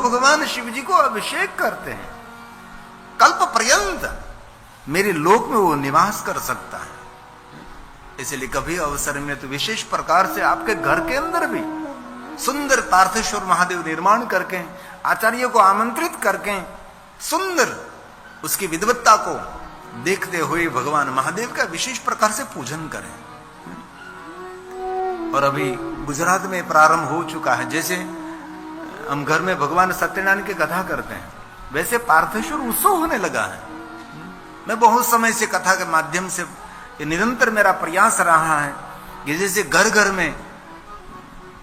भगवान शिव जी को अभिषेक करते हैं, कल्प पर्यंत मेरे लोक में वो निवास कर सकता है। इसलिए कभी अवसर में तो विशेष प्रकार से आपके घर के अंदर भी सुंदर पार्थेश्वर महादेव निर्माण करके, आचार्य को आमंत्रित करके सुंदर उसकी विद्वत्ता को देखते हुए भगवान महादेव का विशेष प्रकार से पूजन करें। और अभी गुजरात में प्रारंभ हो चुका है, जैसे हम घर में भगवान सत्यनारायण की कथा करते हैं, वैसे पार्थेश्वर उत्सव होने लगा है। मैं बहुत समय से कथा के माध्यम से निरंतर मेरा प्रयास रहा है कि जैसे घर घर में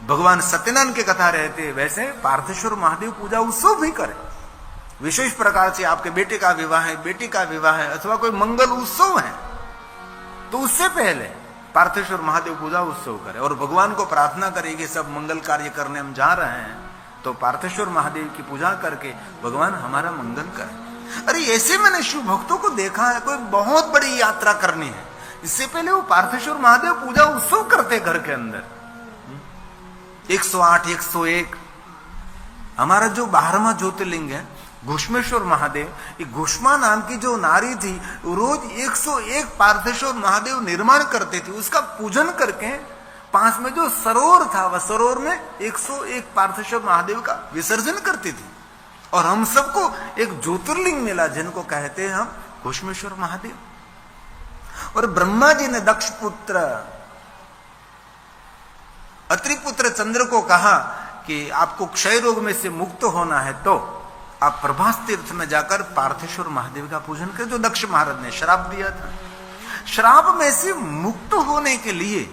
भगवान सत्यनारायण की कथा रहते, वैसे पार्थेश्वर महादेव पूजा उत्सव भी करें। विशेष प्रकार से आपके बेटे का विवाह है, बेटी का विवाह है, अथवा कोई मंगल उत्सव है, तो उससे पहले पार्थेश्वर महादेव पूजा उत्सव करें और भगवान को प्रार्थना करें कि सब मंगल कार्य करने हम जा रहे हैं, तो पार्थेश्वर महादेव की पूजा करके भगवान हमारा मंगल करें। अरे ऐसे मैंने शिव भक्तों को देखा है, कोई बहुत बड़ी यात्रा करनी है, इससे पहले वो पार्थेश्वर महादेव पूजा उत्सव करते घर के अंदर। 108, 101 हमारा जो 12वां ज्योतिर्लिंग है घुष्मेश्वर महादेव, ये घुष्मा नाम की जो नारी थी रोज 101 पार्थेश्वर महादेव निर्माण करते थे, उसका पूजन करके पास में जो सरोवर था वह सरोवर में 101 पार्थेश्वर महादेव का विसर्जन करती थी। और हम सबको एक ज्योतिर्लिंग मिला जिनको कहते हैं हम घुष्मेश्वर महादेव। और ब्रह्मा जी ने दक्ष पुत्र अत्रि पुत्र चंद्र को कहा कि आपको क्षय रोग में से मुक्त होना है तो आप प्रभास तीर्थ में जाकर पार्थेश्वर महादेव का पूजन करें, जो दक्ष महाराज ने श्राप दिया था। श्राप में से मुक्त होने के लिए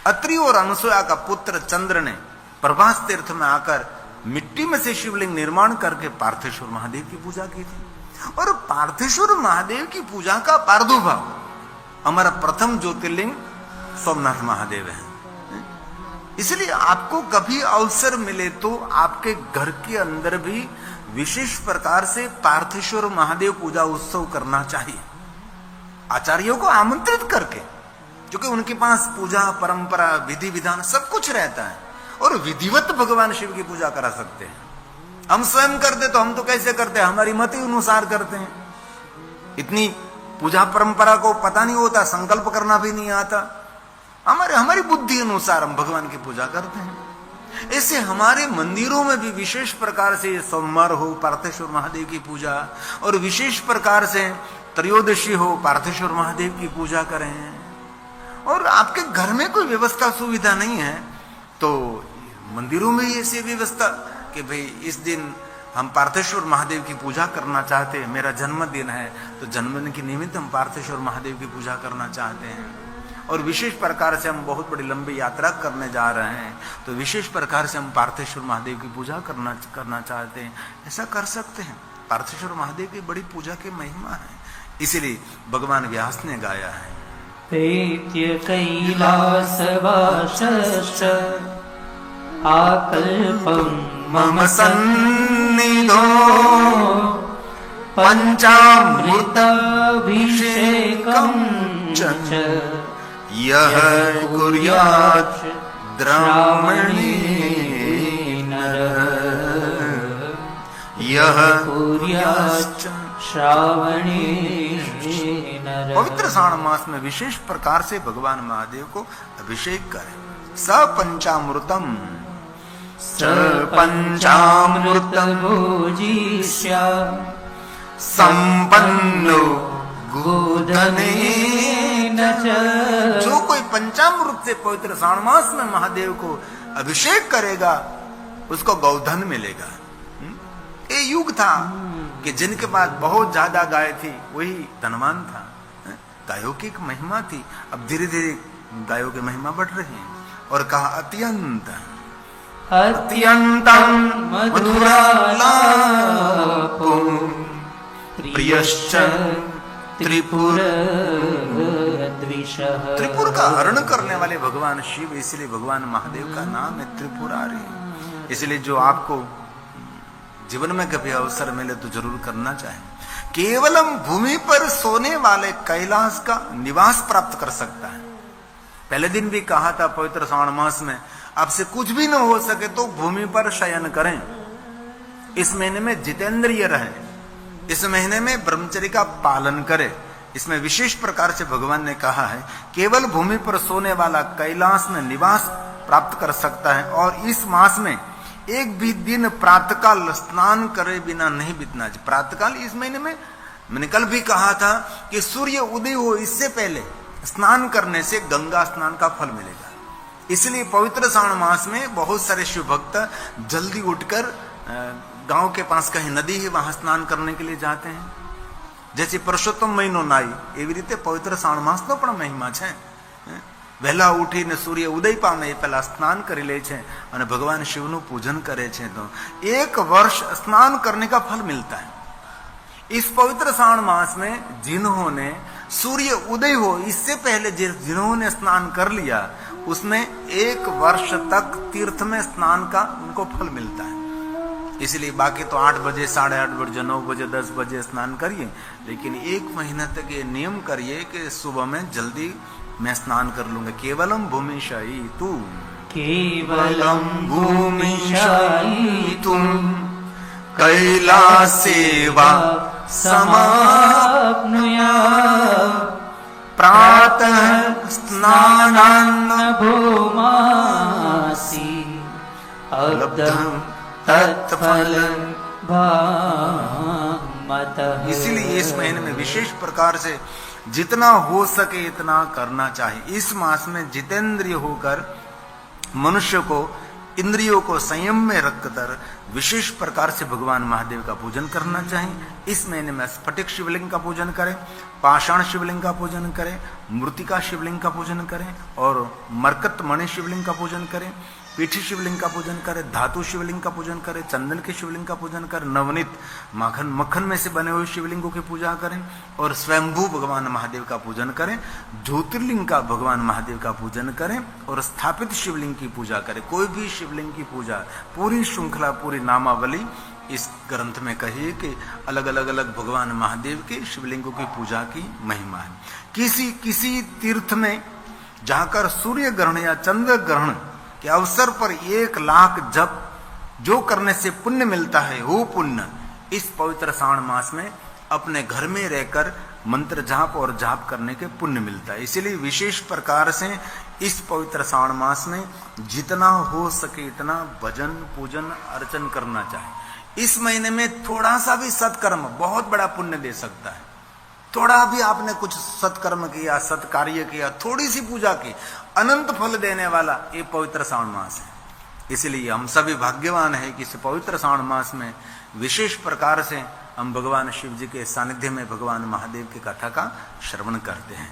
अत्रि और अनसुया का पुत्र चंद्र ने प्रभास तीर्थ में आकर मिट्टी में से शिवलिंग निर्माण करके पार्थेश्वर महादेव की पूजा की थी। और पार्थेश्वर महादेव की पूजा का प्रादुर्भाव हमारा प्रथम ज्योतिर्लिंग सोमनाथ महादेव है। इसलिए आपको कभी अवसर मिले तो आपके घर के अंदर भी विशेष प्रकार से पार्थेश्वर महादेव पूजा उत्सव करना चाहिए, आचार्यों को आमंत्रित करके, क्योंकि उनके पास पूजा परंपरा विधि विधान सब कुछ रहता है और विधिवत भगवान शिव की पूजा करा सकते हैं। हम स्वयं करते तो हम तो कैसे करते हैं, हमारी मति अनुसार करते हैं, इतनी पूजा परंपरा को पता नहीं होता, संकल्प करना भी नहीं आता, हमारी बुद्धि अनुसार हम भगवान की पूजा करते हैं। ऐसे हमारे मंदिरों में भी विशेष प्रकार से सोमवार हो पार्थेश्वर महादेव की पूजा, और विशेष प्रकार से त्रयोदशी हो पार्थेश्वर महादेव की पूजा करें। और आपके घर में कोई व्यवस्था सुविधा नहीं है तो मंदिरों में ही ऐसी व्यवस्था कि भाई इस दिन हम पार्थेश्वर महादेव की पूजा करना चाहते हैं, मेरा जन्मदिन है तो जन्मदिन के निमित्त हम पार्थेश्वर महादेव की पूजा करना चाहते हैं। और विशेष प्रकार से हम बहुत बड़ी लंबी यात्रा करने जा रहे हैं तो विशेष प्रकार से हम पार्थेश्वर महादेव की पूजा करना चाहते हैं, ऐसा कर सकते हैं। पार्थेश्वर महादेव की बड़ी पूजा की महिमा है, इसीलिए भगवान व्यास ने गाया है, दैत्य कैलासवासश्च आकल्पं मम सन्निधो पंचामृताभिषेकं च यः कुर्यात् द्रामणेन यः कुर्यात् श्रावणेन। पवित्र श्रावण मास में विशेष प्रकार से भगवान महादेव को अभिषेक करें। स पंचामृतम पंचामृतभोजिष्या संपन्नो गोधनेन च। जो कोई पंचामृत से पवित्र श्रावण मास में महादेव को अभिषेक करेगा उसको गौधन मिलेगा। ये युग था कि जिनके पास बहुत ज्यादा गाय थी वही धनवान था, गायों की एक महिमा थी। अब धीरे धीरे गायों की महिमा बढ़ रही है और कहा अत्यंत अत्यंतम मधुरालापं प्रियश्च त्रिपुर द्विषः। त्रिपुर का हरण करने वाले भगवान शिव, इसलिए भगवान महादेव का नाम है त्रिपुरारी। इसलिए जो आपको जीवन में कभी अवसर मिले तो जरूर करना चाहिए। केवलम भूमि पर सोने वाले कैलाश का निवास प्राप्त कर सकता है। पहले दिन भी कहा था पवित्र श्रावण मास में, आपसे कुछ भी न हो सके तो भूमि पर शयन करें, इस महीने में जितेंद्रिय रहे, इस महीने में ब्रह्मचर्य का पालन करे। इसमें विशेष प्रकार से भगवान ने कहा है केवल भूमि पर सोने वाला कैलाश में निवास प्राप्त कर सकता है और इस मास में एक भी दिन प्रातःकाल स्नान करे बिना नहीं बीतना चाहिए। प्रातःकाल इस महीने में मैंने कल भी कहा था कि सूर्य उदय हो इससे पहले स्नान करने से गंगा स्नान का फल मिलेगा। इसलिए पवित्र श्रावण मास में बहुत सारे शिव भक्त जल्दी उठकर गांव के पास कहीं नदी है वहां स्नान करने के लिए जाते हैं। जैसे पुरुषोत्तम महीनो नाई एवी रीते पवित्र श्रावण मास નો પણ મહિમા છે। વહેલા ઉઠીને સૂર્ય ઉદય પામે એ પહેલા સ્નાન કરી લે છે અને ભગવાન શિવનું પૂજન કરે છે તો એક વર્ષ સ્નાન करने का फल मिलता है। इस पवित्र श्रावण मास में जिन्होंने सूर्य उदय हो इससे पहले जिन्होंने स्नान कर लिया उसमें एक वर्ष तक तीर्थ में स्नान का उनको फल मिलता है। इसलिए बाकी तो 8 बजे, 8:30 बजे, 9 बजे, 10 बजे स्नान करिए, लेकिन एक महीना तक ये नियम करिए कि सुबह में जल्दी मैं स्नान कर लूंगा। केवलम भूमिशायी तू, केवलं भूमिशायितुं कैलासेवा समाप्नुयात् प्रातः स्नानान्न भूमासि अब्दं तत्फलं भामतः। इसीलिए इस महीने में विशेष प्रकार से जितना हो सके इतना करना चाहिए। इस मास में जितेंद्रिय होकर मनुष्य को इंद्रियों को संयम में रखकर विशेष प्रकार से भगवान महादेव का पूजन करना चाहिए। इस महीने में स्फटिक शिवलिंग का पूजन करें, पाषाण शिवलिंग का पूजन करें, मृतिका शिवलिंग का पूजन करें और मरकत मणि शिवलिंग का पूजन करें, पीठी शिवलिंग का पूजन करें, धातु शिवलिंग का पूजन करें, चंदन के शिवलिंग का पूजन करें, नवनीत मक्खन में से बने हुए शिवलिंगों की पूजा करें और स्वयंभू भगवान महादेव का पूजन करें, ज्योतिर्लिंग का भगवान महादेव का पूजन करें और स्थापित शिवलिंग की पूजा करें। कोई भी शिवलिंग की पूजा पूरी श्रृंखला, पूरी नामावली इस ग्रंथ में कही है कि अलग अलग भगवान महादेव के शिवलिंगों की पूजा की महिमा है। किसी तीर्थ में जाकर सूर्य ग्रहण या चंद्र ग्रहण के अवसर पर 1 लाख जप जो करने से पुण्य मिलता है वो पुण्य इस पवित्र श्रावण मास में अपने घर में रहकर मंत्र जाप और जाप करने के पुण्य मिलता है। इसीलिए विशेष प्रकार से इस पवित्र श्रावण मास में जितना हो सके इतना भजन पूजन अर्चन करना चाहिए। इस महीने में थोड़ा सा भी सत्कर्म बहुत बड़ा पुण्य दे सकता है। थोड़ा भी आपने कुछ सत्कर्म किया, सत्कार्य किया, थोड़ी सी पूजा की, अनंत फल देने वाला ये पवित्र श्रावण मास है। इसलिए हम सभी भाग्यवान हैं कि इस पवित्र श्रावण मास में विशेष प्रकार से हम भगवान शिव जी के सानिध्य में भगवान महादेव की कथा का श्रवण करते हैं।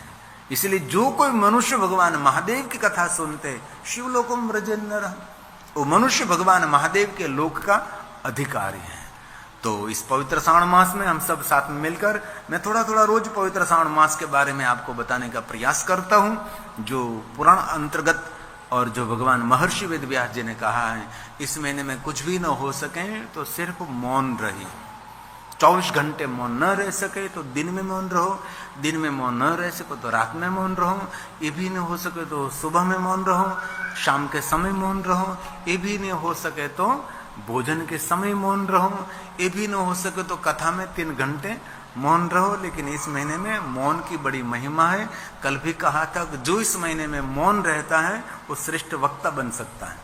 इसलिए जो कोई मनुष्य भगवान महादेव की कथा सुनते शिवलोकम व्रजेन्नरः, वो मनुष्य भगवान महादेव के लोक का अधिकारी है। तो इस पवित्र श्रावण मास में हम सब साथ में मिलकर मैं थोड़ा रोज पवित्र श्रावण मास के बारे में आपको बताने का प्रयास करता हूं, जो पुराण अंतर्गत और जो भगवान महर्षि वेदव्यास जी ने कहा है। इस महीने में कुछ भी न हो सके तो सिर्फ मौन रहिए। 24 घंटे मौन न रह सके तो दिन में मौन रहो, दिन में मौन न रह सके तो रात में मौन रहो, ये भी न हो सके तो सुबह में मौन रहो, शाम के समय मौन रहो, ये भी नहीं हो सके तो भोजन के समय मौन रहो, ये भी न हो सके तो कथा में 3 घंटे मौन रहो। लेकिन इस महीने में मौन की बड़ी महिमा है। कल भी कहा था कि जो इस महीने में मौन रहता है वो श्रेष्ठ वक्ता बन सकता है।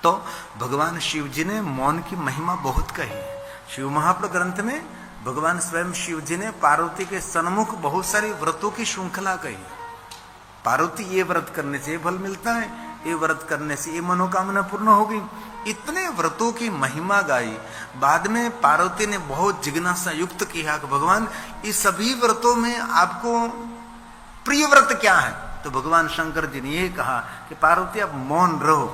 तो भगवान शिव जी ने मौन की महिमा बहुत कही है। शिव महापुराण ग्रंथ में भगवान स्वयं शिव जी ने पार्वती के सन्मुख बहुत सारी व्रतों की श्रृंखला कही। पार्वती ये व्रत करने से फल मिलता है, ये व्रत करने से ये मनोकामना पूर्ण होगी, इतने व्रतों की महिमा गाई। बाद में पार्वती ने बहुत जिज्ञासा युक्त किया कि भगवान इस सभी व्रतों में आपको प्रिय व्रत क्या है? तो भगवान शंकर जी ने ये कहा कि पार्वती आप मौन रहो,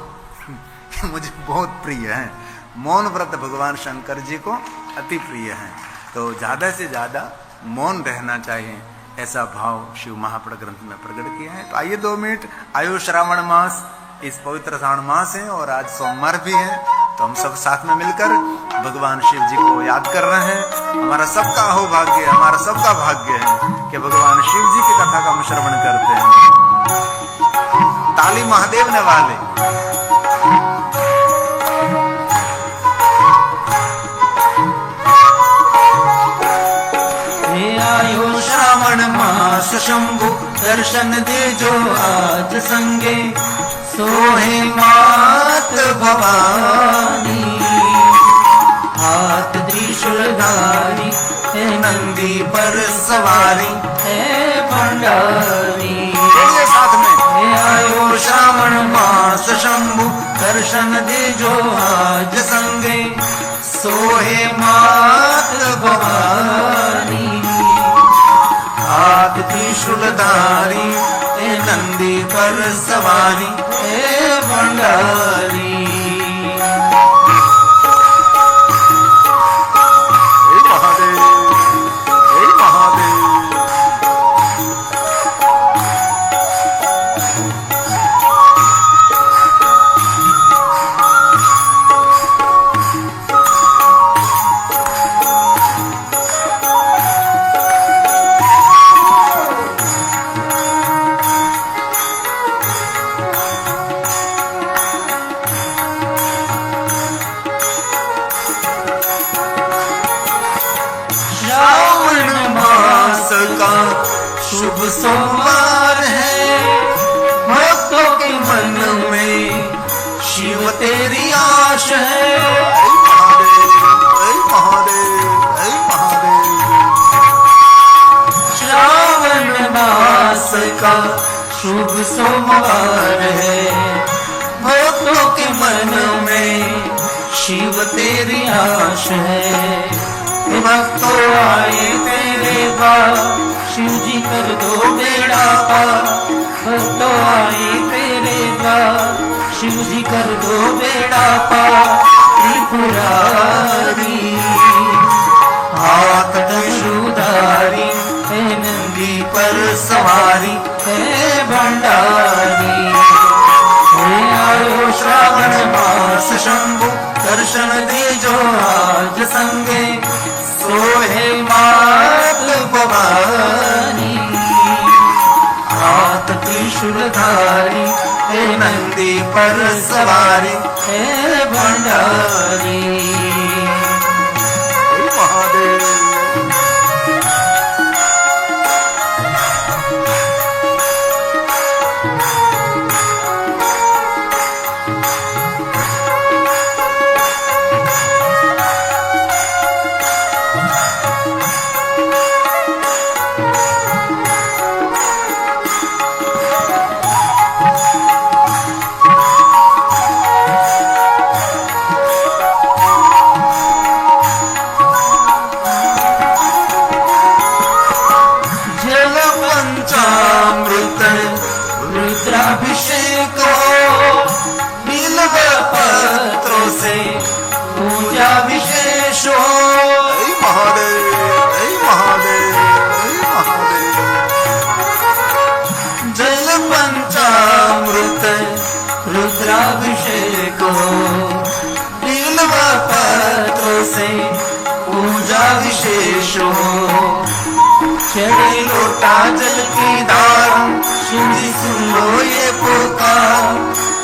मुझे बहुत प्रिय है। मौन व्रत भगवान शंकर जी को अति प्रिय है। तो ज्यादा से ज्यादा मौन रहना चाहिए, ऐसा भाव शिव महापुराण ग्रंथ में प्रकट किया है। तो आइए 2 मिनट, आयु श्रावण मास, इस पवित्र श्रावण मास है और आज सोमवार भी है, तो हम सब साथ में मिलकर भगवान शिव जी को याद कर रहे हैं। हमारा सबका अहोभाग्य, हमारा सबका भाग्य है कि भगवान शिव जी की कथा का हम श्रवण करते हैं। ताली महादेव ने वाले। मास शंभु दर्शन दे जो आज संगे, सोहे मात भवानी। हाथ त्रिशूलधारी है नंदी पर सवारी, है भंडारी। बोलिए साथ में। हे आयो श्रावण मास शंभु दर्शन दे जो आज संगे, सोहे मात भवानी। हाथ त्रिशूलधारी है नंदी पर सवारी, हे भंडारी। हे महादेव, हे महादेव। श्रावण मास का शुभ सोमवार है, भक्तों के मन में शिव तेरी आश है। ऐ महादेव, ऐ महादेव, ऐ महादेव। श्रावण मास का शुभ सोमवार है, भक्तों के मन में शिव तेरी आश है। भक्तों आए तेरे द्वार, शिव जी कर दो बेड़ा पार। भक्तों आए तेरे द्वार, शिव जी कर दो बेड़ा पार। त्रिपुरारी हाथ त्रिशूलधारी है नंदी पर सवारी, है भंडारी। हे आयो श्रावण मास शंभु दर्शन दे जो आज संगे, सोहे मात भवानी। हाथ त्रिशूलधारी है नंदी पर सवारी, है भंडारी। हे महादेव। पंचामृत रुद्राभिषेक बिल्व पत्रों से पूजा विशेष हो। ऐ महादेव, ऐ महादेव, ऐ महादेव। जल पंचामृत रुद्राभिषेक बिल्व पत्रों से पूजा विशेष हो। चढ़े लोटा जल की धार, शिव जी सुन लो ये पुकार।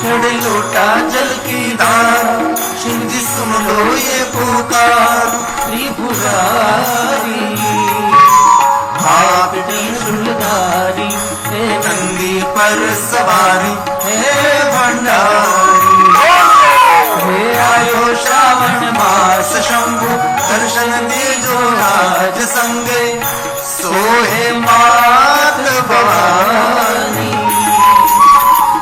चढ़े लोटा जल की धार, शिव जी सुन लो ये पुकार। त्रिपुरारी हाथ त्रिशूलधारी है नंदी पर सवारी, है भंडारी। हे आयो श्रावण मास शंभु दर्शन दे जो आज संगे, सोहे मात भवानी।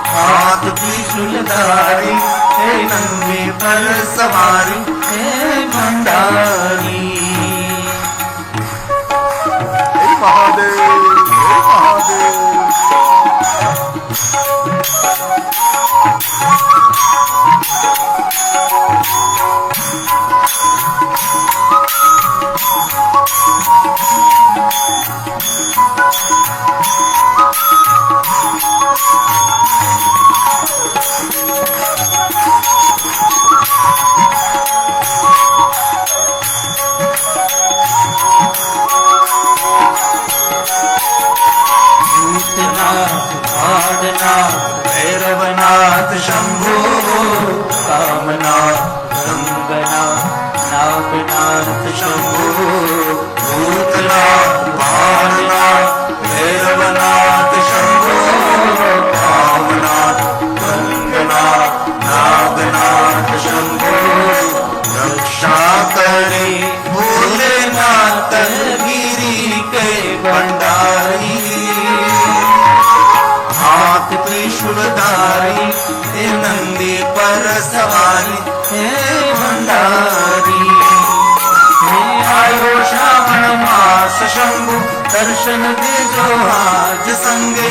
हाथ त्रिशूलधारी है नंदी पर सवारी, है भंडारी। हे महादेव, हे महादेव। भैरवनाथ शंभो, कामनाथ गंगनाथ नागनाथ शंभो भूतनाथ, बाणनाथ, भैरव दर्शन दे जो आज संगे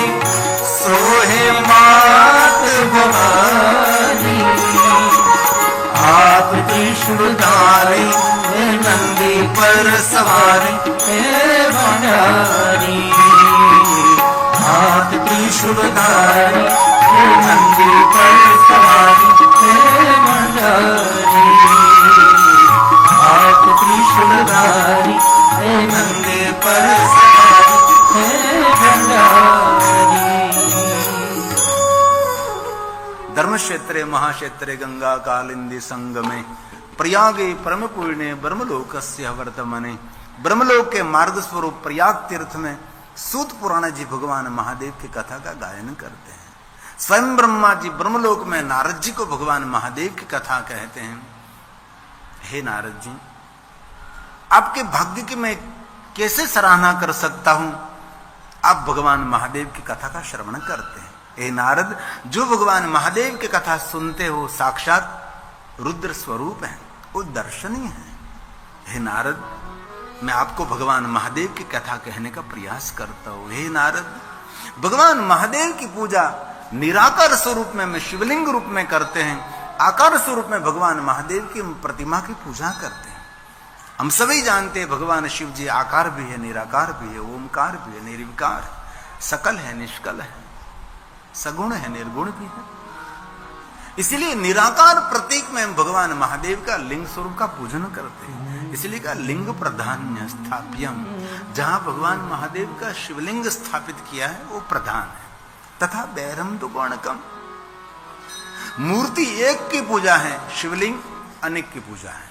सोहे मात भवानी। आप त्रिशूलधारी नंदी पर सवारी हे भंडारी। आप त्रिशूलधारी नंदी पर सवारी हे भंडारी। आप त्रिशूलधारी नंदी पर सवारी हे भंडारी। धर्म क्षेत्रे महाक्षेत्रे गंगा कालिंदी संगमे प्रयागे परम पूर्णे ब्रह्मलोकस्य वर्तमने। ब्रह्मलोक के मार्ग स्वरूप प्रयाग तीर्थ में सूत पुराण जी भगवान महादेव की कथा का गायन करते हैं। स्वयं ब्रह्मा जी ब्रह्मलोक में नारद जी को भगवान महादेव की कथा कहते हैं। हे नारद जी, आपके भाग्य की मैं कैसे सराहना कर सकता हूं, आप भगवान महादेव की कथा का श्रवण करते हैं। हे नारद, जो भगवान महादेव की कथा सुनते हो साक्षात रुद्र स्वरूप है, वो दर्शनीय है। हे नारद, मैं आपको भगवान महादेव की कथा कहने का प्रयास करता हूं। हे नारद, भगवान महादेव की पूजा निराकार स्वरूप में शिवलिंग रूप में करते हैं, आकार स्वरूप में भगवान महादेव की प्रतिमा की पूजा करते हैं। हम सभी जानते हैं भगवान शिव जी आकार भी है, निराकार भी है, ओमकार भी है, निर्विकार, सकल है, निष्कल है, सगुण है, निर्गुण भी है। इसलिए निराकार प्रतीक में हम भगवान महादेव का लिंग स्वरूप का पूजन करते हैं। इसलिए का लिंग प्रधान्य स्थाप्यम, जहां भगवान महादेव का शिवलिंग स्थापित किया है वो प्रधान है। तथा बैरम तो गौणकम, मूर्ति एक की पूजा है, शिवलिंग अनेक की पूजा है।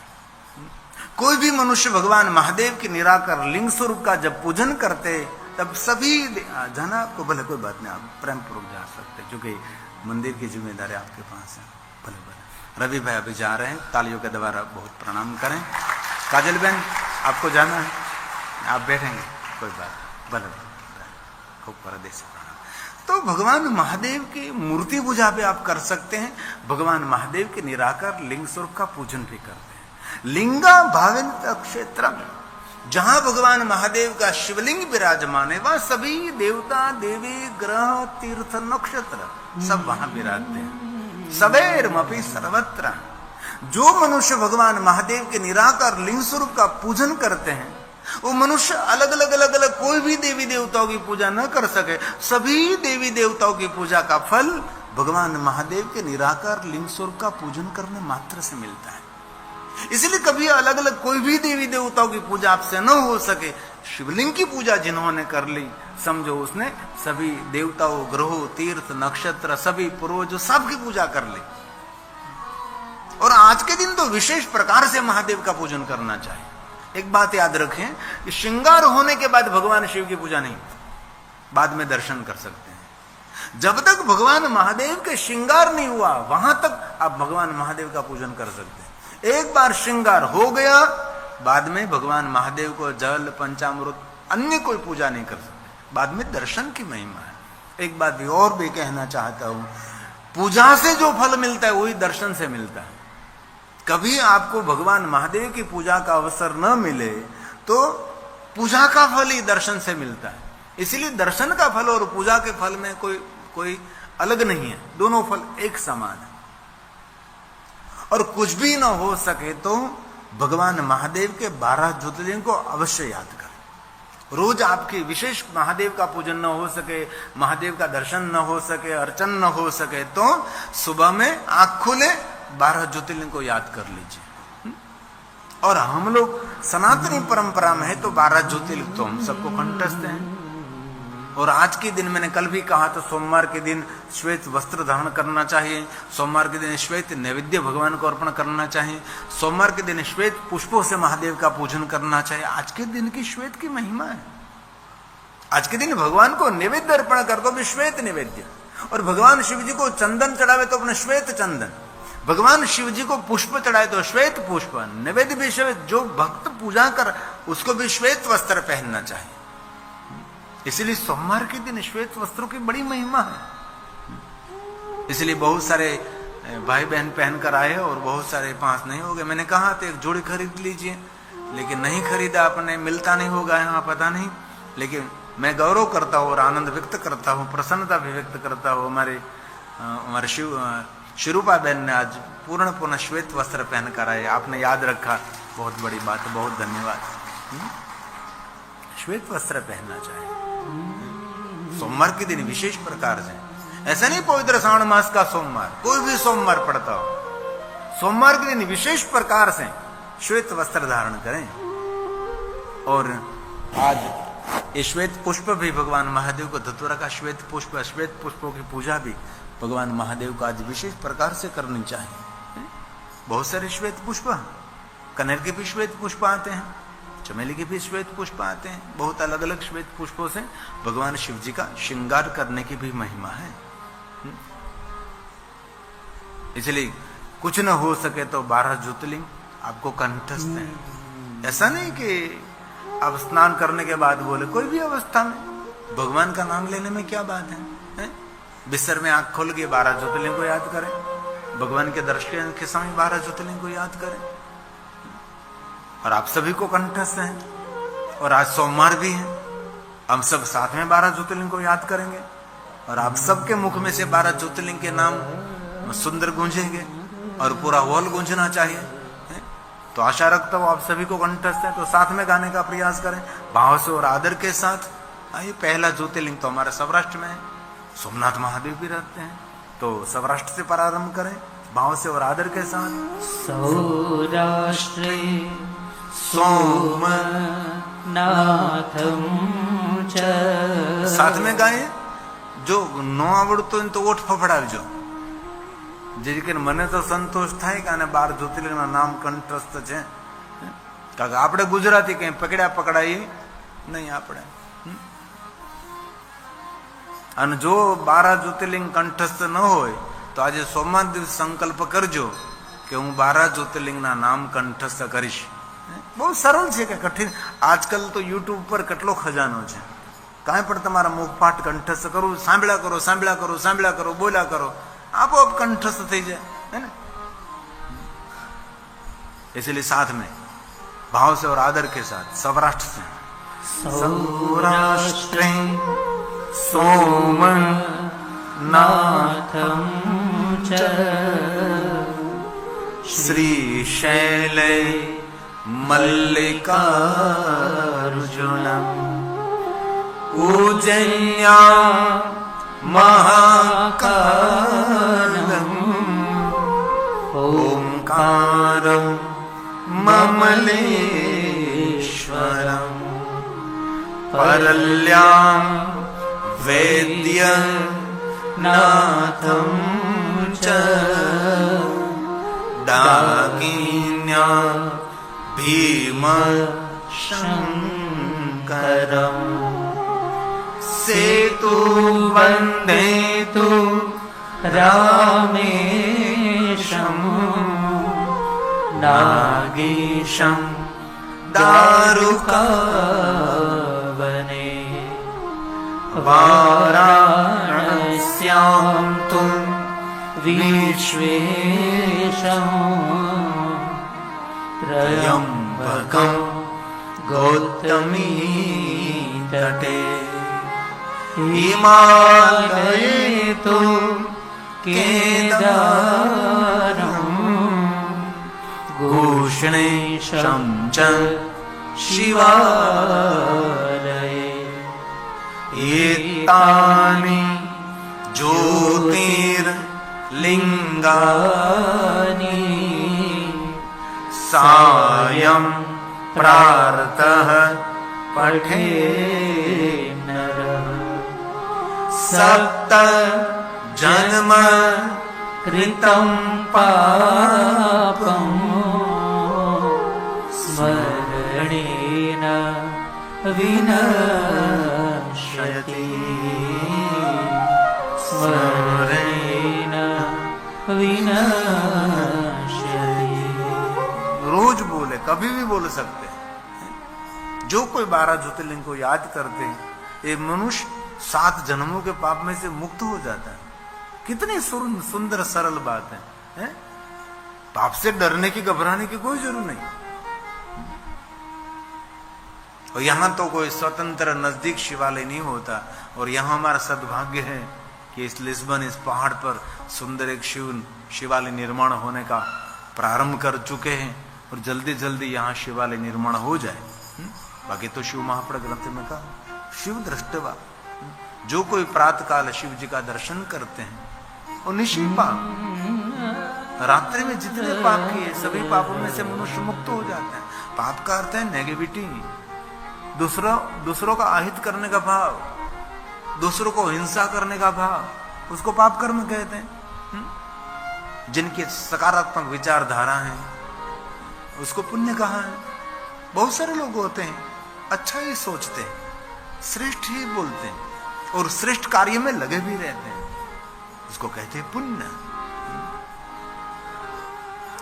कोई भी मनुष्य भगवान महादेव के निराकार लिंग स्वरूप का जब पूजन करते तब सभी जाना को भले, कोई बात नहीं, आप प्रेम पूर्वक जा सकते, क्योंकि मंदिर की जिम्मेदारी आपके पास है। भले भले रवि भाई अभी जा रहे हैं, तालियों के द्वारा बहुत प्रणाम करें। काजल बहन आपको जाना है, आप बैठेंगे, कोई बात, भले खूब परदेश प्रणाम। तो भगवान महादेव की मूर्ति पूजा भी आप कर सकते हैं, भगवान महादेव के निराकार लिंग स्वरूप का पूजन भी करते हैं। लिंगा भावित क्षेत्र, जहां भगवान महादेव का शिवलिंग विराजमान है, वहां सभी देवता देवी ग्रह तीर्थ नक्षत्र सब वहां विराजते हैं। सबैर्मपि सर्वत्र, जो मनुष्य भगवान महादेव के निराकार लिंग स्वरूप का पूजन करते हैं, वो मनुष्य अलग अलग कोई भी देवी देवताओं की पूजा न कर सके, सभी देवी देवताओं की पूजा का फल भगवान महादेव के निराकार लिंग स्वरूप का पूजन करने मात्र से मिलता है। इसलिए कभी अलग अलग कोई भी देवी देवताओं की पूजा आपसे न हो सके, शिवलिंग की पूजा जिन्होंने कर ली, समझो उसने सभी देवताओं, ग्रहों, तीर्थ, नक्षत्र, सभी पूर्वजों सबकी पूजा कर ली। और आज के दिन तो विशेष प्रकार से महादेव का पूजन करना चाहिए। एक बात याद रखें कि श्रृंगार होने के बाद भगवान शिव की पूजा नहीं, बाद में दर्शन कर सकते हैं। जब तक भगवान महादेव के श्रृंगार नहीं हुआ वहां तक आप भगवान महादेव का पूजन कर सकते हैं। एक बार श्रृंगार हो गया, बाद में भगवान महादेव को जल, पंचामृत, अन्य कोई पूजा नहीं कर सकते, बाद में दर्शन की महिमा है। एक बात भी और भी कहना चाहता हूं, पूजा से जो फल मिलता है वही दर्शन से मिलता है। कभी आपको भगवान महादेव की पूजा का अवसर न मिले तो पूजा का फल ही दर्शन से मिलता है। इसलिए दर्शन का फल और पूजा के फल में कोई अलग नहीं है, दोनों फल एक समान है। और कुछ भी न हो सके तो भगवान महादेव के 12 ज्योतिर्लिंग को अवश्य याद करें। रोज आपकी विशेष महादेव का पूजन न हो सके, महादेव का दर्शन न हो सके, अर्चन न हो सके, तो सुबह में आंख खोले 12 ज्योतिर्लिंग को याद कर लीजिए। और हम लोग सनातनी परंपरा में है तो 12 ज्योतिर्लिंग तो हम सबको कंठस्थ हैं। और आज के दिन मैंने कल भी कहा तो सोमवार के दिन श्वेत वस्त्र धारण करना चाहिए, सोमवार के दिन श्वेत नैवेद्य भगवान को अर्पण करना चाहिए, सोमवार के दिन श्वेत पुष्पों से महादेव का पूजन करना चाहिए। आज के दिन की श्वेत की महिमा है। आज के दिन भगवान को नैवेद्य अर्पण कर दो भी श्वेत नैवेद्य, और भगवान शिव जी को चंदन चढ़ावे तो अपने श्वेत चंदन, भगवान शिव जी को पुष्प चढ़ाए तो श्वेत पुष्प, नैवेद्य भी श्वेत। जो भक्त पूजा कर उसको भी श्वेत वस्त्र पहनना चाहिए। इसलिए सोमवार के दिन श्वेत वस्त्रों की बड़ी महिमा है। इसलिए बहुत सारे भाई बहन पहनकर आए और बहुत सारे पास नहीं हो गए। मैंने कहा तो एक जोड़ी खरीद लीजिए, लेकिन नहीं खरीदा आपने, मिलता नहीं होगा यहाँ पता नहीं, लेकिन मैं गौरव करता हूँ और आनंद व्यक्त करता हूँ, प्रसन्नता भी व्यक्त करता हूँ। हमारे शिरूपा बहन ने आज पूर्ण श्वेत वस्त्र पहन कर आए, आपने याद रखा, बहुत बड़ी बात है, बहुत धन्यवाद। श्वेत वस्त्र पहनना चाहिए सोमवार के दिन विशेष प्रकार से। ऐसा नहीं पवित्र श्रावण मास का सोमवार, कोई भी सोमवार पड़ता हो, सोमवार के दिन विशेष प्रकार से श्वेत वस्त्र धारण करें। और आज ये श्वेत पुष्प भी भगवान महादेव को, धतूरा का श्वेत पुष्पों की पूजा भी भगवान महादेव को आज विशेष प्रकार से करनी चाहिए। बहुत सारे श्वेत पुष्प, कनेर के भी श्वेत पुष्प आते हैं, चमेली के भी श्वेत पुष्प आते हैं। बहुत अलग अलग श्वेत पुष्पों से भगवान शिव जी का श्रृंगार करने की भी महिमा है। इसलिए कुछ न हो सके तो 12 ज्योतिर्लिंग आपको कंठस्थ हैं। ऐसा नहीं कि अब स्नान करने के बाद बोले, कोई भी अवस्था में भगवान का नाम लेने में क्या बात है? बिस्तर में आंख खोल के 12 ज्योतिर्लिंग को याद करें, भगवान के दर्शन के समय 12 ज्योतिर्लिंग को याद करें। और आप सभी को कंठस्थ हैं, और आज सोमवार भी है, हम सब साथ में 12 ज्योतिर्लिंग को याद करेंगे, और आप सबके मुख में से 12 ज्योतिर्लिंग के नाम सुंदर गूंजेंगे और पूरा हॉल गूंजना चाहिए। तो आशा रखता हूं आप सभी को कंठस्थ है, तो साथ में गाने का प्रयास करें भाव से और आदर के साथ। आइए, पहला ज्योतिर्लिंग तो हमारे सौराष्ट्र में है, सोमनाथ महादेव भी रहते हैं, तो सौराष्ट्र से प्रारंभ करें भाव से और आदर के साथ। सौराष्ट्रे सोमनाथम च। साथ में गाए, जो नो आवड़तो तो ओठ फफड़ावजो, જેકે મને તો સંતોષ થાય કે આને 12 જ્યોતિર્લિંગના નામ કંઠસ્થ છે, કારણ કે આપણે ગુજરાતી કઈ પકડ્યા પકડાઈ નહીં આપણે। અને જો 12 જ્યોતિર્લિંગ કંઠસ્થ ન હોય તો આજે સોમવાર દિવસ સંકલ્પ કરજો કે હું 12 જ્યોતિર્લિંગના નામ કંઠસ્થ કરીશ। બહુ સરળ છે કે કઠિન? આજકાલ તો યુટ્યુબ પર કેટલો ખજાનો છે, કાંઈ પણ તમારા મુખપાઠ કંઠસ્થ કરવું, સાંભળ્યા કરો, બોલ્યા કરો, आप कंठस्थ थी जाए, है ना। इसलिए साथ में भाव से और आदर के साथ सौराष्ट्र से। सौराष्ट्रे सोमनाथम च श्रीशैले मल्लिकार्जुनम उज्जयिन्या महाकालम ओंकारम ममलेश्वरम परल्यां वैद्यनाथं च डाकिन्या भीमशंकरम् सेतु वंदे तु रामेशं नागेशं दारुकावने वाराणस्यां तु विश्वेशं त्र्यम्बकं गौतमी तटे हिमालये तु केदारं घोषणेशं च शिवालये एतानि ज्योतिर्लिङ्गानि सायं प्रातः पठे सप्त जन्म कृतं पापं स्मरणेन विनश्यति स्मरणेन विनश्यति। रोज बोले, कभी भी बोल सकते हैं। जो कोई 12 ज्योतिर्लिंग को याद करते हैं, ये मनुष्य 7 जन्मों के पाप में से मुक्त हो जाता है। कितनी सुंदर सरल बात है? पाप से डरने की, घबराने की कोई जरूरत नहीं। और यहाँ तो कोई स्वतंत्र नजदीक शिवालय नहीं होता, और यहाँ हमारा सद्भाग्य है कि इस लिस्बन, इस पहाड़ पर सुंदर एक शिवालय निर्माण होने का प्रारंभ कर चुके हैं, और जल्दी जल्दी यहाँ शिवालय निर्माण हो जाए। बाकी तो शिव महापुर ग्रंथ में कहा शिव दृष्टवा, जो कोई प्रातः काल शिव जी का दर्शन करते हैं वो निश्चय पाप, रात्रि में जितने पाप किए सभी पापों में से मनुष्य मुक्त हो जाते हैं। पाप का अर्थ है नेगेटिविटी, दूसरों का अहित करने का भाव, दूसरों को हिंसा करने का भाव, उसको पाप कर्म कहते हैं। जिनकी सकारात्मक विचारधारा है उसको पुण्य कहा है। बहुत सारे लोग होते हैं अच्छा ही सोचते हैं, श्रेष्ठ ही बोलते हैं, और श्रेष्ठ कार्य में लगे भी रहते हैं, उसको कहते हैं पुण्य।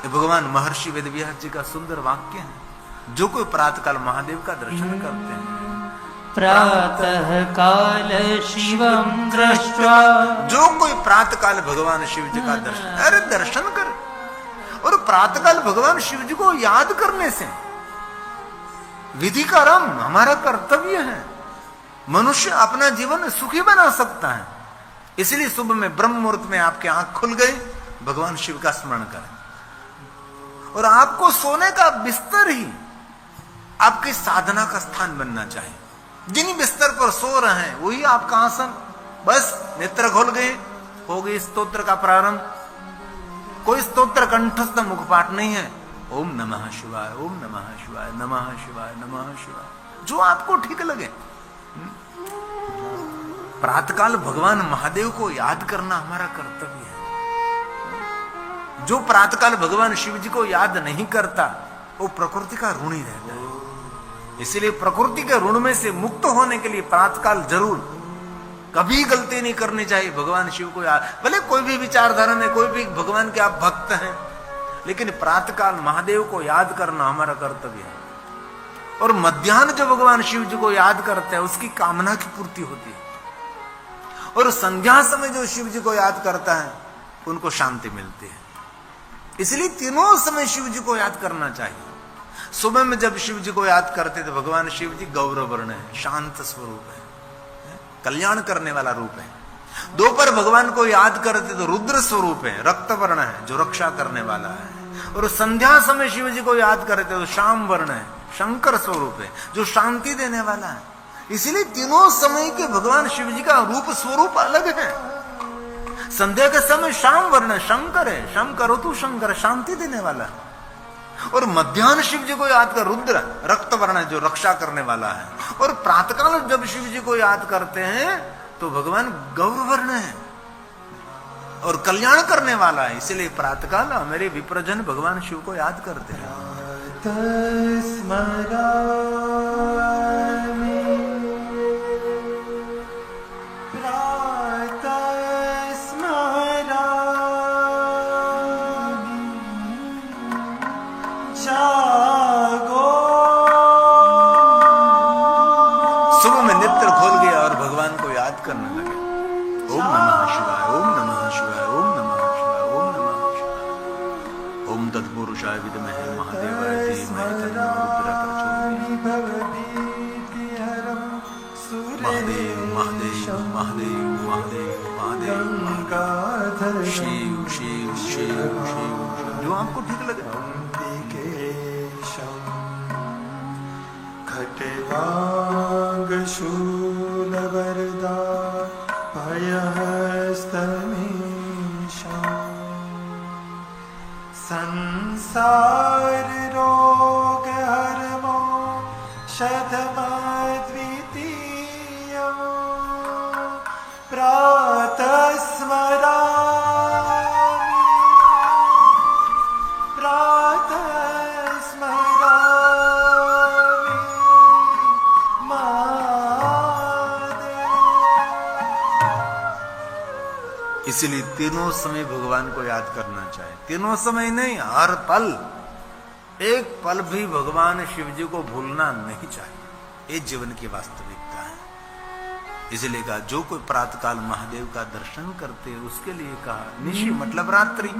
भगवान महर्षि वेदव्यास जी का सुंदर वाक्य है, जो कोई प्रातःकाल महादेव का दर्शन करते हैं, प्रातः काल शिवं दृष्ट्वा, जो कोई प्रातःकाल भगवान शिव जी का दर्शन, अरे दर्शन कर, और प्रातःकाल भगवान शिव जी को याद करने से विधि का रम हमारा कर्तव्य है। मनुष्य अपना जीवन सुखी बना सकता है। इसलिए सुबह में ब्रह्म मुहूर्त में आपकी आंख खुल गई, भगवान शिव का स्मरण करें, और आपको सोने का बिस्तर ही आपकी साधना का स्थान बनना चाहिए। जिन बिस्तर पर सो रहे हैं वही आपका आसन, बस नेत्र खोल गए, हो गई स्तोत्र का प्रारंभ। कोई स्तोत्र कंठस्थ मुखपाठ नहीं है, ओम नमः शिवाय, ओम नमः शिवाय, नमः शिवाय, नमः शिवाय, जो आपको ठीक लगे। प्रातःकाल भगवान महादेव को याद करना हमारा कर्तव्य है। जो प्रातःकाल भगवान शिव जी को याद नहीं करता वो प्रकृति का ऋणी रहता है। इसलिए प्रकृति के ऋण में से मुक्त होने के लिए प्रातःकाल जरूर, कभी गलती नहीं करनी चाहिए। भगवान शिव को याद, भले कोई भी विचारधारा में, कोई भी भगवान के आप भक्त हैं, लेकिन प्रातःकाल महादेव को याद करना हमारा कर्तव्य है। और मध्याह्न जो भगवान शिव जी को याद करते हैं उसकी कामना की पूर्ति होती है, और संध्या समय जो शिव जी को याद करता है उनको शांति मिलती है। इसलिए तीनों समय शिव जी को याद करना चाहिए। सुबह में जब शिव जी को याद करते तो भगवान शिव जी गौरव वर्ण है, शांत स्वरूप है, कल्याण करने वाला रूप है। दोपहर भगवान को याद करते तो रुद्र स्वरूप है, रक्त वर्ण है, जो रक्षा करने वाला है। और संध्या समय शिव जी को याद करते तो श्याम वर्ण है, शंकर स्वरूप है, जो शांति देने वाला है। इसलिए तीनों समय के भगवान शिव जी का रूप स्वरूप अलग है। संध्या के समय श्याम वर्ण शंकर है, शंकर तू शंकर, शांति देने वाला है। और मध्याह्न शिव जी को याद कर रुद्र रक्त वर्ण है, जो रक्षा करने वाला है। और प्रातःकाल जब शिव जी को याद करते हैं तो भगवान गौर वर्ण है और कल्याण करने वाला है। इसलिए प्रातःकाल मेरे विप्रजन भगवान शिव को याद करते हैं। सुबह में नेत्र खोल गया और भगवान को याद करने लगे, ओम नमः शिवाय, ओम नमः शिवाय, ओम नमः शिवाय, ओम नमः शिवाय, ओम तत्पुरुषाय विद्महे महादेवाय धीमहि तन्नो रुद्रः प्रचोदयात्। महादेव महादेव महादेव महादेव महादेव महादेव, शिव शिव शिव शिव, जो आपको ठीक लगे। खट्वांग शूलवरदा भयहस्तमीशं संसार रोग हरमो शतमद्वितीयं प्रातः स्मरामि प्रातः स्मरामि इसलिए तीनों समय भगवान को याद करना चाहिए। तीनों समय नहीं, हर पल, एक पल भी भगवान शिव जी को भूलना नहीं चाहिए। ये जीवन की वास्तविकता है। इसलिए कहा जो कोई प्रातःकाल महादेव का दर्शन करते हैं उसके लिए कहा निशि मतलब रात्रि।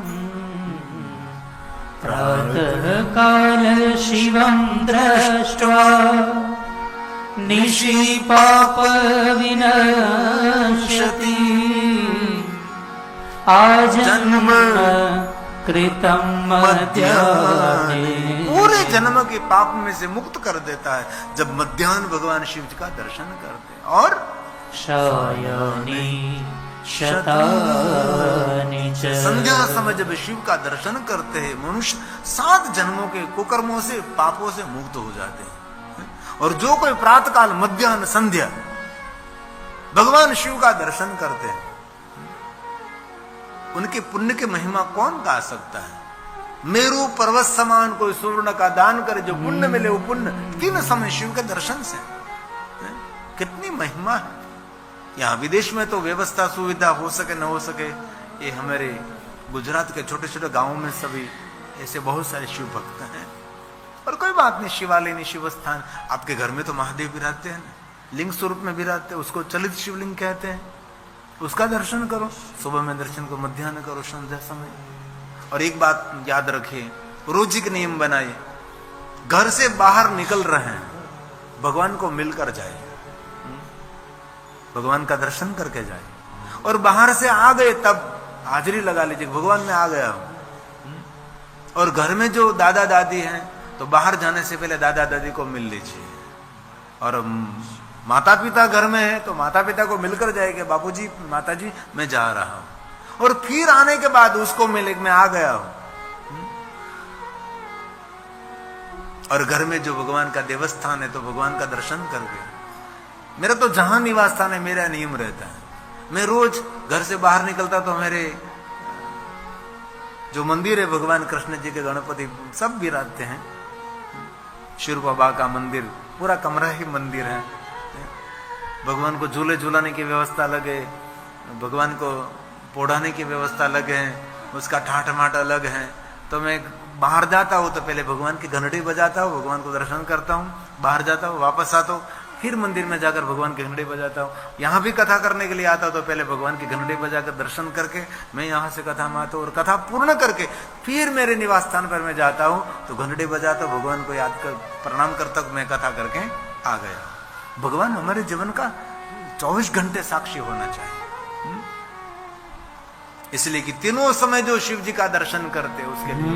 प्रातः काल शिवं दृष्ट्वा निशि पाप विनश्यति आजन्म कृतम मध्याह्ने। पूरे जन्म के पाप में से मुक्त कर देता है जब मध्याह्न भगवान शिव जी का दर्शन करते हैं। और शयनी शतानि च। संध्या समय जब शिव का दर्शन करते हैं मनुष्य 7 जन्मों के कुकर्मों से पापों से मुक्त हो जाते हैं। और जो कोई प्रातः काल मध्याह्न संध्या भगवान शिव का दर्शन करते हैं उनके पुण्य की महिमा कौन गा सकता है। मेरू पर्वत समान कोई स्वर्ण का दान करे, जो पुण्य मिले वो पुण्य 3 समय शिव के दर्शन से। कितनी महिमा है। यहाँ विदेश में तो व्यवस्था सुविधा हो सके न हो सके, ये हमारे गुजरात के छोटे छोटे गांवों में सभी ऐसे बहुत सारे शिव भक्त हैं। और कोई बात नहीं, शिवालय नहीं, शिव स्थान। आपके घर में तो महादेव विराजते हैं, लिंग स्वरूप में विराजते हैं, उसको चलित शिवलिंग कहते हैं। उसका दर्शन करो, सुबह में दर्शन करो, मध्याह्न करो, संध्या समय। और एक बात याद रखिए, रोज एक नियम बनाइए, घर से बाहर निकल रहे हैं भगवान को मिलकर जाए, भगवान का दर्शन करके जाए। और बाहर से आ गए तब हाजिरी लगा लीजिए, भगवान में आ गया हूं। और घर में जो दादा दादी हैं तो बाहर जाने से पहले दादा दादी को मिल लीजिए। और माता पिता घर में है तो माता पिता को मिलकर जाएंगे, बापूजी माताजी मैं जा रहा हूं। और फिर आने के बाद उसको मिले, मैं आ गया हूं। और घर में जो भगवान का देवस्थान है तो भगवान का दर्शन करके, मेरा तो जहां निवास स्थान है मेरा नियम रहता है, मैं रोज घर से बाहर निकलता तो मेरे जो मंदिर है भगवान कृष्ण जी के, गणपति सब विराजते हैं। शिव बाबा का मंदिर पूरा कमरा ही मंदिर है। भगवान को झूले झूलाने की व्यवस्था अलग है, भगवान को पोढ़ाने की व्यवस्था अलग है, उसका ठाठ माठ अलग है। तो मैं बाहर जाता हूँ तो पहले भगवान की घंटी बजाता हूँ, भगवान को दर्शन करता हूँ, बाहर जाता हूँ, वापस आता हूँ, फिर मंदिर में जाकर भगवान की घंटी बजाता हूँ। यहाँ भी कथा करने के लिए आता हूँ तो पहले भगवान की घंटी बजाकर दर्शन करके मैं यहाँ से कथा में आता हूँ, और कथा पूर्ण करके फिर मेरे निवास स्थान पर मैं जाता हूँ तो घंटी बजाता हूँ, भगवान को याद कर प्रणाम करता हूँ, मैं कथा करके आ गया। भगवान हमारे जीवन का 24 घंटे साक्षी होना चाहिए। इसलिए कि तीनों समय जो शिव जी का दर्शन करते हैं उसके लिए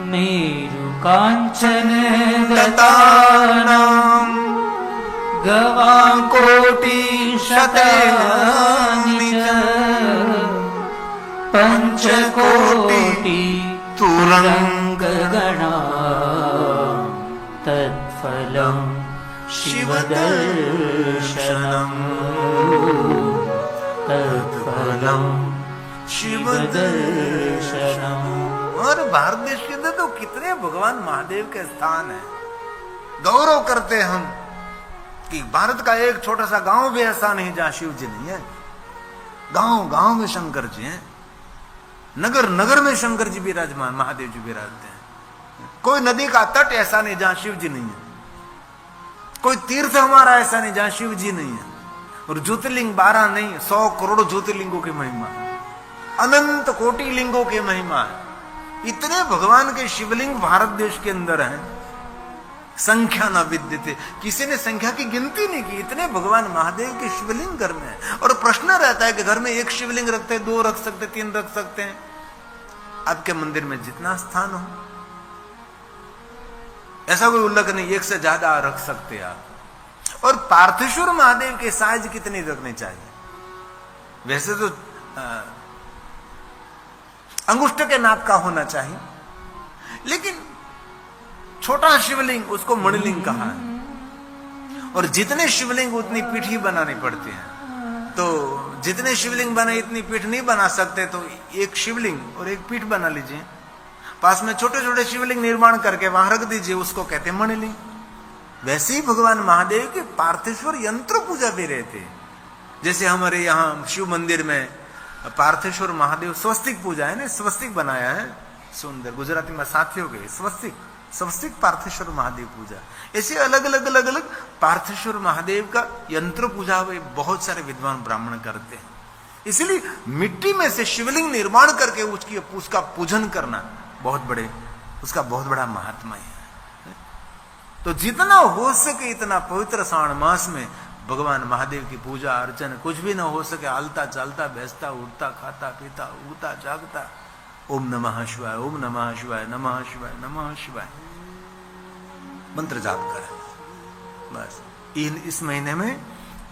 मेरु कांचन दत्तानाम गवाकोटि शतानि च पंचकोटि तुरंग गणा तत्फलं शिवदर्शनम् तत्फलं शिवदर्शनम्। और भारत देश के अंदर तो कितने भगवान महादेव के स्थान है। गौरव करते हम कि भारत का एक छोटा सा गांव भी ऐसा नहीं जहां शिव जी नहीं है। गांव गांव में शंकर जी हैं, नगर नगर में शंकर जी विराजमान, महादेव जी विराजते हैं। कोई नदी का तट ऐसा नहीं जहां शिव जी नहीं है, कोई तीर्थ हमारा ऐसा नहीं जहां शिव जी नहीं है। और ज्योतिर्लिंग 12 नहीं, 100 करोड़ ज्योतिर्लिंगों की महिमा, अनंत कोटि लिंगों की महिमा है। इतने भगवान के शिवलिंग भारत देश के अंदर हैं, संख्या न विद्यते, किसी ने संख्या की गिनती नहीं की। इतने भगवान महादेव के शिवलिंग घर में है। और प्रश्न रहता है कि घर में एक शिवलिंग रखते हैं, 2 रख सकते, 3 रख सकते हैं। आपके मंदिर में जितना स्थान हो, ऐसा कोई उल्लेख नहीं, 1 से ज्यादा रख सकते हैं आप। और पार्थेश्वर महादेव के साइज कितनी रखनी चाहिए? वैसे तो अंगुष्ठ के नाप का होना चाहिए, लेकिन छोटा शिवलिंग उसको मणिलिंग कहा है। और जितने शिवलिंग उतनी पीठ ही बनानी पड़ती है। तो जितने शिवलिंग बने इतनी पीठ नहीं बना सकते, तो एक शिवलिंग और एक पीठ बना लीजिए, पास में छोटे छोटे शिवलिंग निर्माण करके वहां रख दीजिए, उसको कहते हैं मणिलिंग। वैसे ही भगवान महादेव के पार्थेश्वर यंत्र पूजा भी रहते हैं। जैसे हमारे यहाँ शिव मंदिर में पार्थेश्वर महादेव स्वस्तिक पूजा है ना, स्वस्तिक बनाया है सुंदर, गुजराती में साथियों के स्वस्तिक, स्वस्तिक पार्थेश्वर महादेव पूजा। ऐसे अलग अलग पार्थेश्वर महादेव का यंत्र पूजा बहुत सारे विद्वान ब्राह्मण करते हैं। इसलिए मिट्टी में से शिवलिंग निर्माण करके उसका पूजन करना बहुत बड़ा महात्मा है। तो जितना हो सके इतना पवित्र श्रावण मास में भगवान महादेव की पूजा अर्चना, कुछ भी ना हो सके हलता चलता बैठता उठता खाता पीता उगता जागता ओम नमः शिवाय ओम नमः शिवाय नमः शिवाय नमः शिवाय मंत्र जाप करें। बस इस महीने में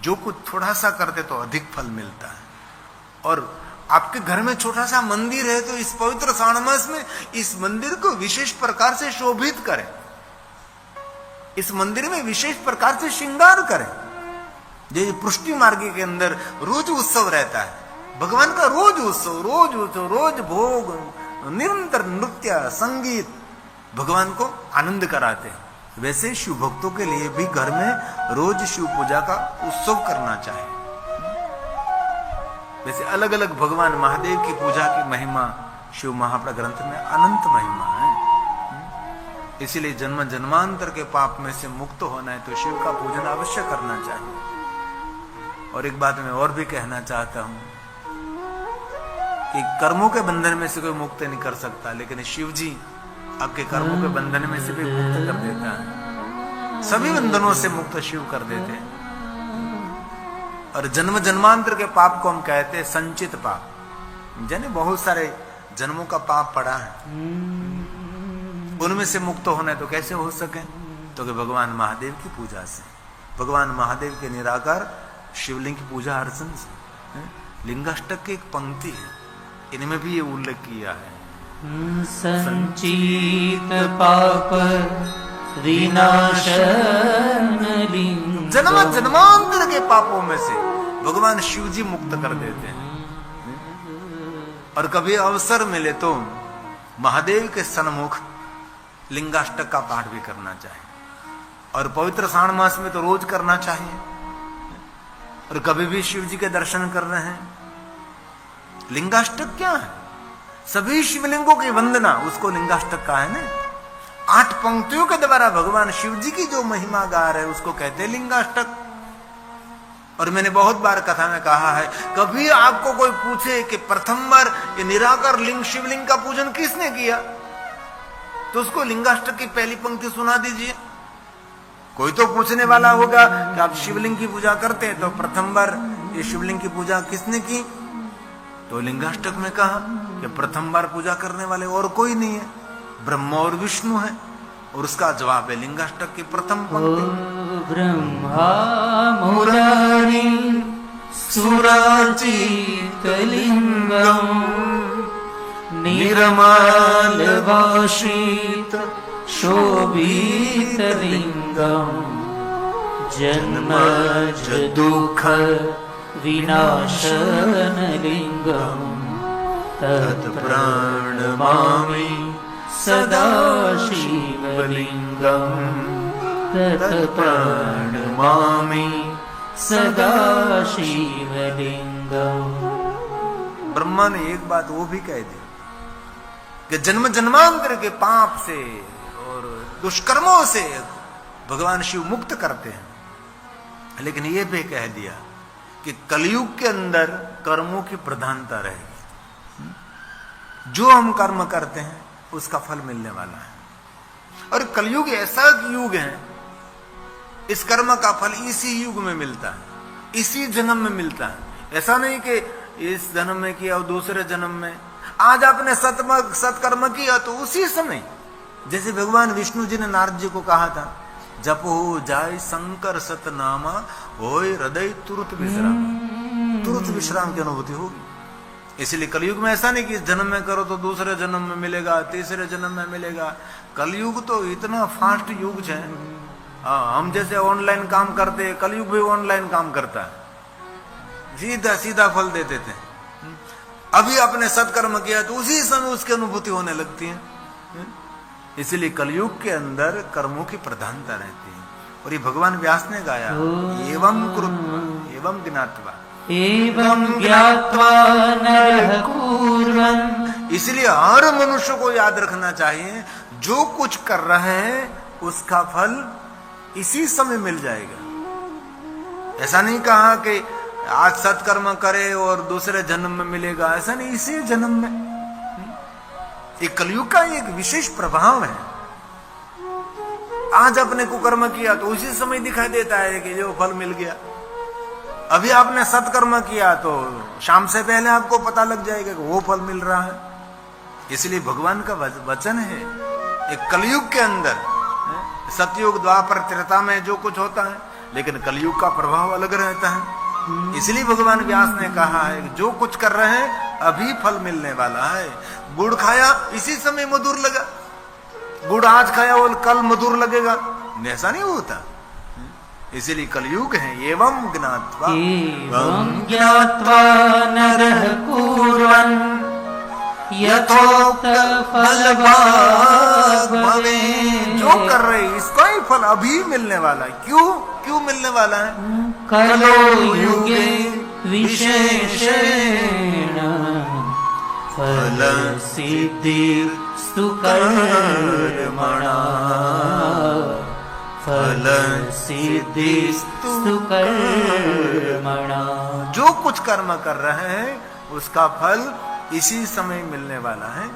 जो कुछ थोड़ा सा करते तो अधिक फल मिलता है। और आपके घर में छोटा सा मंदिर है तो इस पवित्र श्रावण मास में इस मंदिर को विशेष प्रकार से शोभित करें, इस मंदिर में विशेष प्रकार से श्रृंगार करें। जैसे पुष्टि मार्ग के अंदर रोज उत्सव रहता है, भगवान का रोज उत्सव, रोज भोग, निरंतर नृत्य संगीत भगवान को आनंद कराते हैं। वैसे शिव भक्तों के लिए भी घर में रोज शिव पूजा का उत्सव करना चाहिए। वैसे अलग अलग भगवान महादेव की पूजा की महिमा शिव महाप्रा ग्रंथ में अनंत महिमा है। इसीलिए जन्म जन्मांतर के पाप में से मुक्त होना है तो शिव का पूजन अवश्य करना चाहिए। और एक बात मैं और भी कहना चाहता हूं कि कर्मों के बंधन में से कोई मुक्त नहीं कर सकता, लेकिन शिव जी आपके कर्मों के बंधन में से भी मुक्त कर देता है। सभी बंधनों से मुक्त शिव कर देते हैं। और जन्म जन्मांतर के पाप को हम कहते हैं संचित पाप, यानी बहुत सारे जन्मों का पाप पड़ा है, उनमें से मुक्त होना है तो कैसे हो सके? तो कि भगवान महादेव की पूजा से, भगवान महादेव के निराकार शिवलिंग की पूजा अर्चन से। लिंगाष्टक की एक पंक्ति है, इनमें भी ये उल्लेख किया है, संचित पाप विनाशन लिंग। जन्म जन्मांतर के पापों में से भगवान शिव जी मुक्त कर देते हैं। और कभी अवसर मिले तो महादेव के सन्मुख लिंगाष्टक का पाठ भी करना चाहिए। और पवित्र श्रावण मास में तो रोज करना चाहिए। और कभी भी शिव जी के दर्शन कर रहे हैं, लिंगाष्टक क्या है? सभी शिवलिंगों की वंदना, उसको लिंगाष्टक का है ना। 8 पंक्तियों के द्वारा भगवान शिव जी की जो महिमा गा रहे हैं उसको कहते हैं लिंगाष्टक। और मैंने बहुत बार कथा में कहा है, कभी आपको कोई पूछे कि प्रथम बार ये निराकार लिंग शिवलिंग का पूजन किसने किया, तो उसको लिंगाष्टक की पहली पंक्ति सुना दीजिए। कोई तो पूछने वाला होगा कि आप शिवलिंग की पूजा करते हैं तो प्रथम बार ये शिवलिंग की पूजा किसने की? तो लिंगाष्टक में कहा कि प्रथम बार पूजा करने वाले और कोई नहीं है, ब्रह्मा और विष्णु है। और उसका जवाब है लिंगाष्टक की प्रथम पंक्ति, ब्रह्मा मुरारी सुराचित लिंगम निर्मल वासित शोभित लिंगम जन्मज दुख विनाशन लिंगम तत्प्रणमामि सदा शिवलिंगम तत्प्रणमामि सदा शिवलिंगम। ब्रह्मा ने एक बात वो भी कह दी कि जन्म जन्मांतर के पाप से और दुष्कर्मों से भगवान शिव मुक्त करते हैं। लेकिन ये भी कह दिया कि कलयुग के अंदर कर्मों की प्रधानता रहेगी। जो हम कर्म करते हैं उसका फल मिलने वाला है। और कलयुग ऐसा युग है, इस कर्म का फल इसी युग में मिलता है, इसी जन्म में मिलता है। ऐसा नहीं कि इस जन्म में किया और दूसरे जन्म में। आज आपने सत्कर्म किया तो उसी समय, जैसे भगवान विष्णु जी ने नारद जी को कहा था, जपो जाय शंकर सतनामा होय हृदय तुरंत विश्राम, तुरंत विश्राम की अनुभूति होगी। इसलिए कलयुग में ऐसा नहीं कि इस जन्म में करो तो दूसरे जन्म में मिलेगा, तीसरे जन्म में मिलेगा। कलयुग तो इतना फास्ट युग है। हम जैसे ऑनलाइन काम करते हैं, कलयुग भी ऑनलाइन काम करता है, सीधा सीधा फल दे देते हैं। अभी आपने सत्कर्म किया तो उसी समय उसकी अनुभूति होने लगती है। इसलिए कलयुग के अंदर कर्मों की प्रधानता रहती है। और ये भगवान व्यास ने गाया, एवं कृत्वा एवं ज्ञात्वा एवं ज्ञात्वा नरः कुर्वन्। इसलिए हर मनुष्य को याद रखना चाहिए, जो कुछ कर रहे हैं उसका फल इसी समय मिल जाएगा। ऐसा नहीं कहा कि आज सत्कर्म करे और दूसरे जन्म में मिलेगा, ऐसा नहीं, इसी जन्म में। ये कलयुग का एक विशेष प्रभाव है। आज आपने कुकर्म किया तो उसी समय दिखाई देता है कि जो फल मिल गया। अभी आपने सत्कर्म किया तो शाम से पहले आपको पता लग जाएगा कि वो फल मिल रहा है। इसलिए भगवान का वचन है, एक कलयुग के अंदर, सतयुग द्वापर त्रेता में जो कुछ होता है, लेकिन कलयुग का प्रभाव अलग रहता है। इसलिए भगवान व्यास ने कहा है कि जो कुछ कर रहे हैं अभी फल मिलने वाला है। गुड़ खाया इसी समय मधुर लगा, गुड़ आज खाया वो कल मधुर लगेगा, ऐसा नहीं होता। इसीलिए कलयुग है। एवं ज्ञात्वा नरः कुर्वन् यथोक्त फलभाग् भवेत्। जो कर रहे इसका ही फल अभी मिलने वाला है। क्यों मिलने वाला है? कलो युगे विशेषेण फल सिद्धिस्तु कर्मणा फल सिद्धिस्तु कर्मणा। जो कुछ कर्म कर रहे हैं उसका फल इसी समय मिलने वाला है।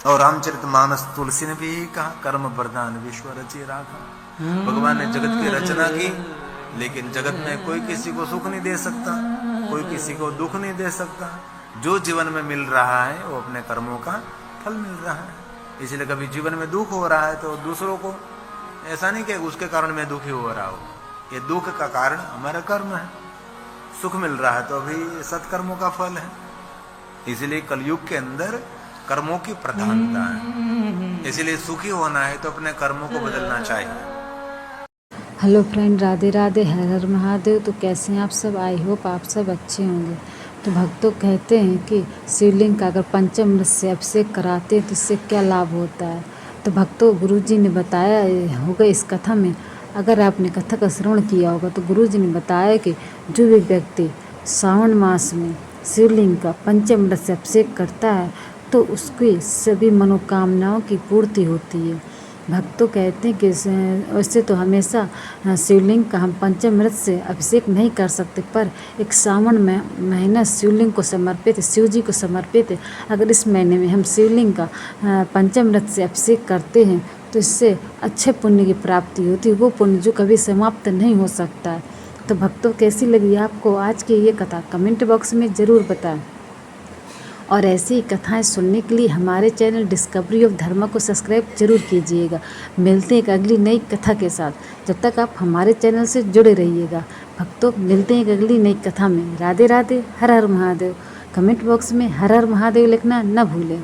और रामचरितमानस तुलसी ने भी कहा, कर्म वरदान विश्व रचि राखा। भगवान ने जगत की रचना की, लेकिन जगत में कोई किसी को सुख नहीं दे सकता, कोई किसी को दुख नहीं दे सकता। जो जीवन में मिल रहा है वो अपने कर्मों का फल मिल रहा है। इसलिए कभी जीवन में दुख हो रहा है तो दूसरों को ऐसा नहीं कि उसके कारण मैं दुखी हो रहा हूं, ये दुख का कारण हमारा कर्म है। सुख मिल रहा है तो अभी सत्कर्मों का फल है। इसलिए कलयुग के अंदर कर्मों की प्रधानता है। इसलिए सुखी होना है तो अपने कर्मों को बदलना चाहिए। हेलो फ्रेंड, राधे राधे, हर हर महादेव। तो कैसे हैं आप सब? आई होप आप सब अच्छे होंगे। तो भक्तों कहते हैं कि शिवलिंग का अगर पंचामृत से अभिषेक कराते हैं तो इससे क्या लाभ होता है। तो भक्तों, गुरुजी ने बताया होगा इस कथा में, अगर आपने कथा का श्रवण किया होगा तो गुरुजी ने बताया कि जो भी व्यक्ति सावन मास में शिवलिंग का पंचामृत से अभिषेक करता है तो उसकी सभी मनोकामनाओं की पूर्ति होती है। भक्तों कहते हैं कि वैसे तो हमेशा शिवलिंग का हम पंचामृत से अभिषेक नहीं कर सकते, पर एक सावन में महीना शिवलिंग को समर्पित, शिव जी को समर्पित है। अगर इस महीने में हम शिवलिंग का पंचामृत से अभिषेक करते हैं तो इससे अच्छे पुण्य की प्राप्ति होती है, वो पुण्य जो कभी समाप्त नहीं हो सकता है। तो भक्तों, कैसी लगी आपको आज की ये कथा? कमेंट बॉक्स में ज़रूर बताएं। और ऐसी ही कथाएं सुनने के लिए हमारे चैनल डिस्कवरी ऑफ धर्मा को सब्सक्राइब जरूर कीजिएगा। मिलते हैं एक अगली नई कथा के साथ। जब तक आप हमारे चैनल से जुड़े रहिएगा। भक्तों, मिलते हैं एक अगली नई कथा में। राधे राधे, हर हर महादेव। कमेंट बॉक्स में हर हर महादेव लिखना न भूलें।